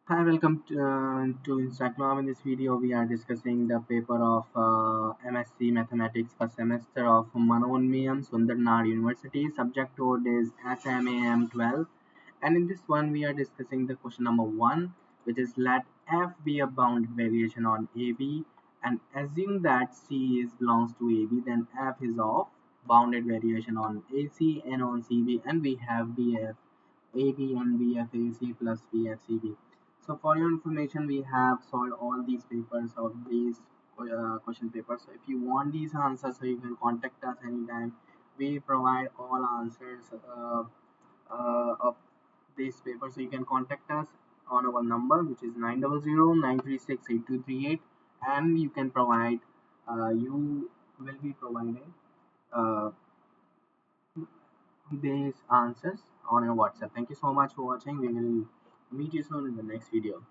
Hi, welcome to Instagram. In this video, we are discussing the paper of MSc Mathematics first semester of Manoன்miyam Sundarnar University. Subject code is SMAM 12. And in this one, we are discussing the question number 1, which is let F be a bounded variation on AB and assume that C is belongs to AB, then F is of bounded variation on AC and on CB, and we have BF AB and BFAC plus BFCB. So for your information, we have solved all these papers of these question papers. So if you want these answers, so you can contact us anytime. We provide all answers of this paper. So you can contact us on our number, which is 900 936 8238, and you can provide. You will be provided uh, these answers on your WhatsApp. Thank you so much for watching. We will meet you soon in the next video.